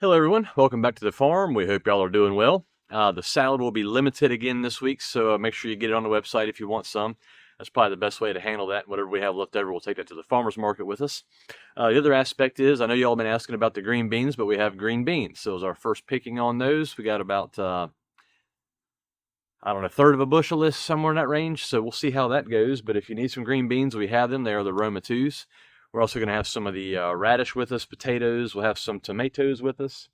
Hello everyone, welcome back to the farm. We hope y'all are doing well. The salad will be limited again this week, so make sure you get it on the website if you want some. That's probably the best way to handle that. Whatever we have left over, we'll take that to the farmer's market with us. The other aspect is, I know y'all been asking about the green beans, but we have green beans. So as our first picking on those, we got about, I don't know, a third of a bushel list, somewhere in that range. So we'll see how that goes. But if you need some green beans, we have them. They are the Roma 2s. We're also going to have some of the radish with us, potatoes. We'll have some tomatoes with us,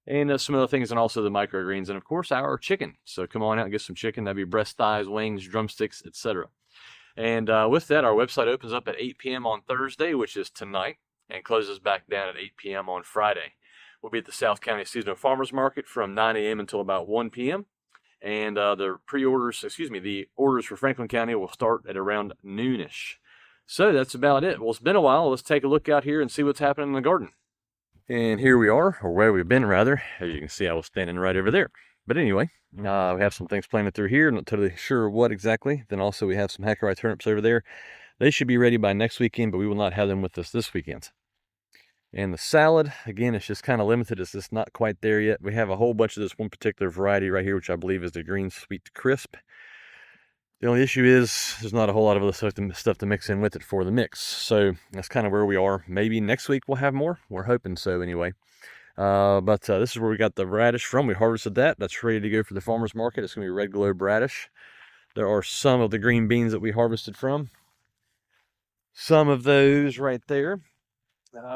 and some other things, and also the microgreens, and of course our chicken. So come on out and get some chicken. That'd be breast, thighs, wings, drumsticks, etc. And with that, our website opens up at 8 p.m. on Thursday, which is tonight, and closes back down at 8 p.m. on Friday. We'll be at the South County Seasonal Farmers Market from 9 a.m. until about 1 p.m. And the orders for Franklin County will start at around noonish. So that's about it. Well, it's been a while. Let's take a look out here and see what's happening in the garden. And here we are, or where we've been rather. As you can see, I was standing right over there. But anyway, we have some things planted through here. Not totally sure what exactly. Then also we have some Hackerai turnips over there. They should be ready by next weekend, but we will not have them with us this weekend. And the salad, again, it's just kind of limited. It's just not quite there yet. We have a whole bunch of this one particular variety right here, which I believe is the green sweet crisp. The only issue is there's not a whole lot of other stuff to mix in with it for the mix. So that's kind of where we are. Maybe next week we'll have more. We're hoping so anyway. But this is where we got the radish from. We harvested that. That's ready to go for the farmer's market. It's going to be red globe radish. There are some of the green beans that we harvested from. Some of those right there.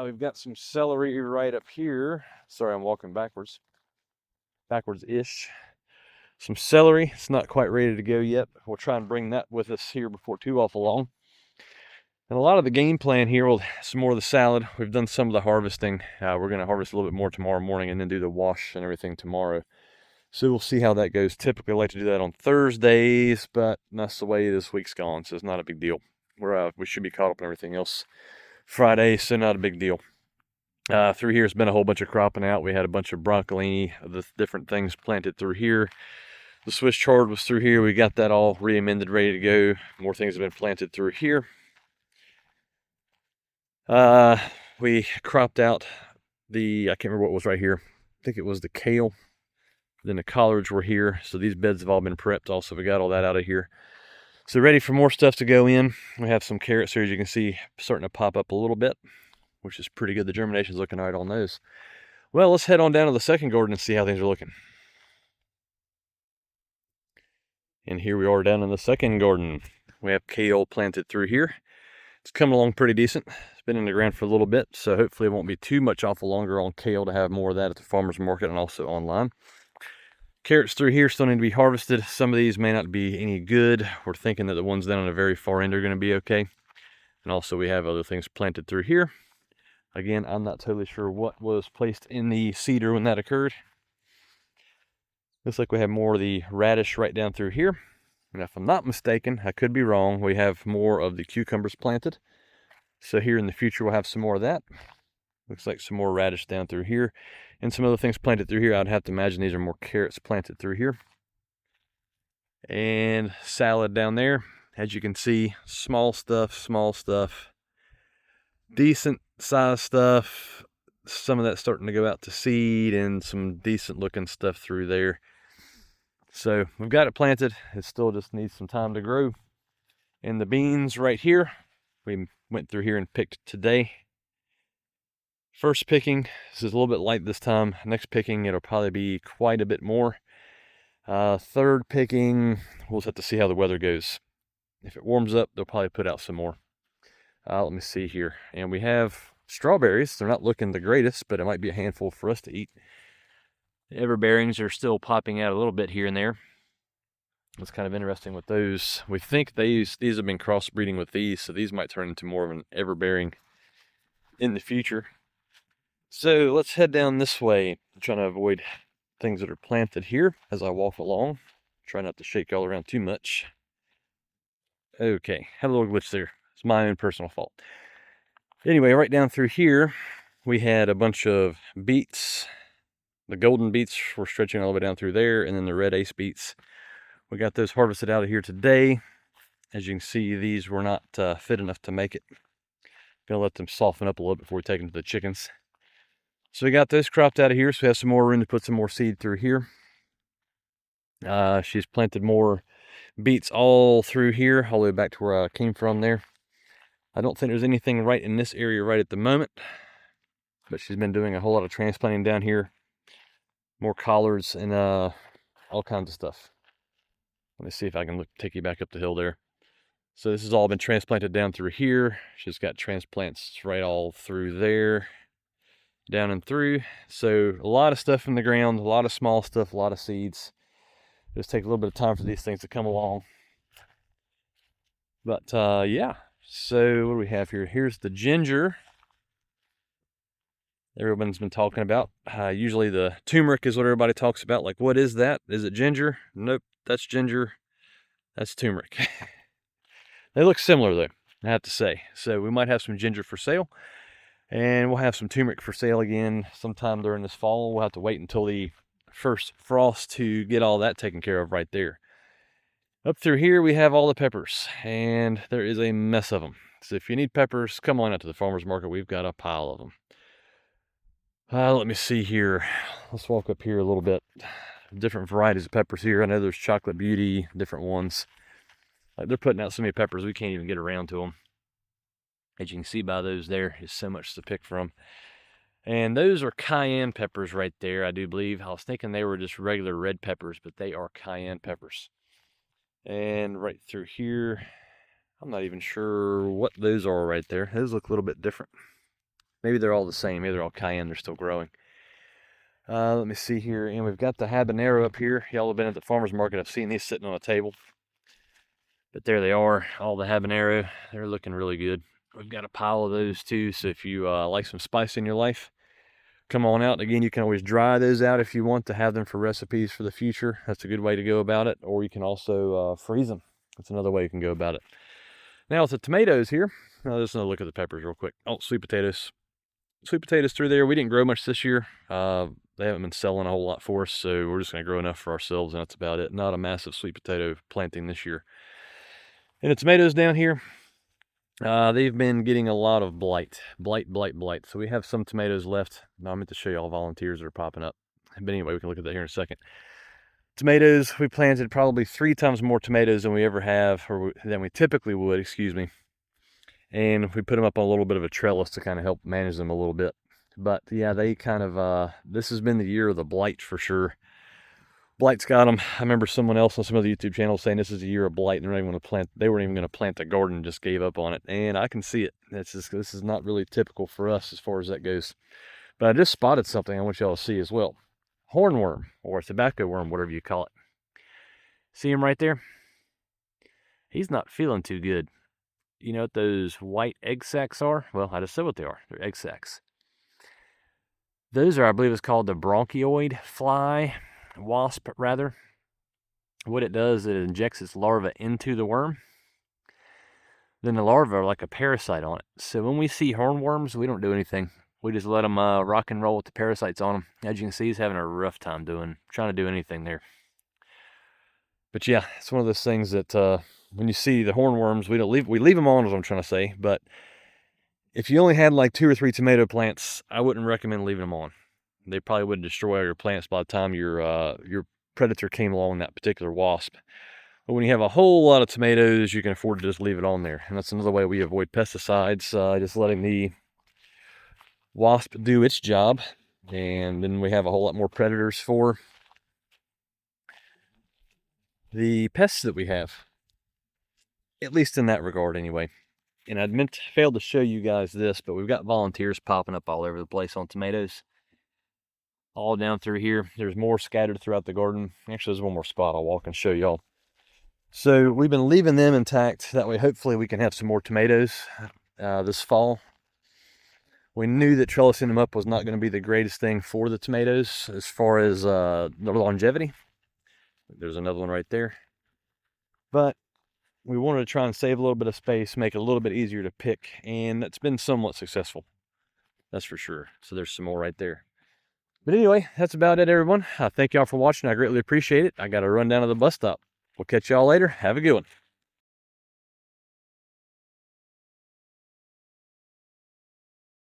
We've got some celery right up here. Sorry, I'm walking backwards. Backwards-ish. Some celery. It's not quite ready to go yet. We'll try and bring that with us here before too awful long. And a lot of the game plan here will some more of the salad. We've done some of the harvesting. We're going to harvest a little bit more tomorrow morning and then do the wash and everything tomorrow. So we'll see how that goes. Typically I like to do that on Thursdays, but that's the way this week's gone, so it's not a big deal. We should be caught up on everything else Friday, so not a big deal. Through here has been a whole bunch of cropping out. We had a bunch of broccoli, the different things planted through here. The Swiss chard was through here. We got that all re-amended, ready to go. More things have been planted through here. We cropped out I can't remember what was right here. I think it was the kale. Then the collards were here. So these beds have all been prepped also. We got all that out of here. So ready for more stuff to go in. We have some carrots here, as you can see, starting to pop up a little bit, which is pretty good. The germination's looking all right on those. Well, let's head on down to the second garden and see how things are looking. And here we are down in the second garden. We have kale planted through here. It's coming along pretty decent. It's been in the ground for a little bit, so hopefully it won't be too much awful longer on kale to have more of that at the farmer's market and also online. Carrots through here still need to be harvested. Some of these may not be any good. We're thinking that the ones down on the very far end are going to be okay. And also we have other things planted through here. Again, I'm not totally sure what was placed in the cedar when that occurred. Looks like we have more of the radish right down through here. And if I'm not mistaken, I could be wrong, we have more of the cucumbers planted. So here in the future, we'll have some more of that. Looks like some more radish down through here. And some other things planted through here. I'd have to imagine these are more carrots planted through here. And salad down there. As you can see, small stuff. Decent size stuff. Some of that's starting to go out to seed and some decent looking stuff through there. So we've got it planted. It still just needs some time to grow. And the beans right here, we went through here and picked today. First picking, this is a little bit light this time. Next picking, it'll probably be quite a bit more. Third picking, we'll just have to see how the weather goes. If it warms up, they'll probably put out some more. Let me see here. And we have strawberries. They're not looking the greatest, but it might be a handful for us to eat. The everbearings are still popping out a little bit here and there. It's kind of interesting with those. We think these have been crossbreeding with these, so these might turn into more of an everbearing in the future. So let's head down this way. I'm trying to avoid things that are planted here as I walk along. Try not to shake all around too much. Okay, had a little glitch there. It's my own personal fault. Anyway, right down through here, we had a bunch of beets. The golden beets were stretching all the way down through there, and then the red ace beets. We got those harvested out of here today. As you can see, these were not fit enough to make it. Gonna let them soften up a little bit before we take them to the chickens. So we got those cropped out of here, so we have some more room to put some more seed through here. She's planted more beets all through here, all the way back to where I came from there. I don't think there's anything right in this area right at the moment, but she's been doing a whole lot of transplanting down here. More collards and all kinds of stuff. Let me see if I can take you back up the hill there. So this has all been transplanted down through here. She's got transplants right all through there, down and through. So a lot of stuff in the ground, a lot of small stuff, a lot of seeds. Just take a little bit of time for these things to come along. But yeah, so what do we have here? Here's the ginger everyone's been talking about. Usually the turmeric is what everybody talks about. Like, what is that? Is it ginger? Nope, that's ginger. That's turmeric. They look similar though, I have to say. So we might have some ginger for sale, and we'll have some turmeric for sale again sometime during this fall. We'll have to wait until the first frost to get all that taken care of right there. Up through here we have all the peppers, and there is a mess of them. So if you need peppers, come on out to the farmer's market. We've got a pile of them. Let me see here. Let's walk up here a little bit. Different varieties of peppers here. I know there's Chocolate Beauty, different ones. Like, they're putting out so many peppers we can't even get around to them. As you can see by those, there is so much to pick from. And those are cayenne peppers right there, I do believe. I was thinking they were just regular red peppers, but they are cayenne peppers. And right through here, I'm not even sure what those are right there. Those look a little bit different. Maybe they're all the same. Maybe they're all cayenne. They're still growing. Let me see here. And we've got the habanero up here. Y'all have been at the farmer's market. I've seen these sitting on a table. But there they are, all the habanero. They're looking really good. We've got a pile of those too. So if you like some spice in your life, come on out. Again, you can always dry those out if you want to have them for recipes for the future. That's a good way to go about it. Or you can also freeze them. That's another way you can go about it. Now with the tomatoes here, let's another look at the peppers real quick. Oh, sweet potatoes. Sweet potatoes through there. We didn't grow much this year. They haven't been selling a whole lot for us, so we're just going to grow enough for ourselves, and that's about it. Not a massive sweet potato planting this year. And the tomatoes down here, they've been getting a lot of blight. So we have some tomatoes left. Now I meant to show you all volunteers that are popping up. But anyway, we can look at that here in a second. Tomatoes, we planted probably 3 times more tomatoes than we ever have, or than we typically would, excuse me. And we put them up on a little bit of a trellis to kind of help manage them a little bit. But yeah, they kind of, this has been the year of the blight for sure. Blight's got them. I remember someone else on some of the YouTube channels saying this is a year of blight, and they weren't even going to plant a garden, just gave up on it. And I can see it. This is not really typical for us as far as that goes. But I just spotted something I want y'all to see as well. Hornworm, or tobacco worm, whatever you call it. See him right there? He's not feeling too good. You know what those white egg sacs are? Well, I just said what they are. They're egg sacs. Those are, I believe it's called the bronchioid fly, wasp rather. What it does, it injects its larva into the worm. Then the larvae are like a parasite on it. So when we see hornworms, we don't do anything. We just let them rock and roll with the parasites on them. As you can see, he's having a rough time trying to do anything there. But yeah, it's one of those things that when you see the hornworms, we leave them on, as I'm trying to say. But if you only had like 2 or 3 tomato plants, I wouldn't recommend leaving them on. They probably would destroy all your plants by the time your predator came along, that particular wasp. But when you have a whole lot of tomatoes, you can afford to just leave it on there. And that's another way we avoid pesticides, just letting the wasp do its job. And then we have a whole lot more predators for the pests that we have. At least in that regard, anyway. And I failed to show you guys this, but we've got volunteers popping up all over the place on tomatoes. All down through here. There's more scattered throughout the garden. Actually, there's one more spot I'll walk and show y'all. So we've been leaving them intact. That way, hopefully, we can have some more tomatoes this fall. We knew that trellising them up was not going to be the greatest thing for the tomatoes as far as the longevity. There's another one right there. But we wanted to try and save a little bit of space, make it a little bit easier to pick, and that's been somewhat successful. That's for sure. So there's some more right there. But anyway, that's about it, everyone. Thank y'all for watching. I greatly appreciate it. I got to run down to the bus stop. We'll catch y'all later. Have a good one.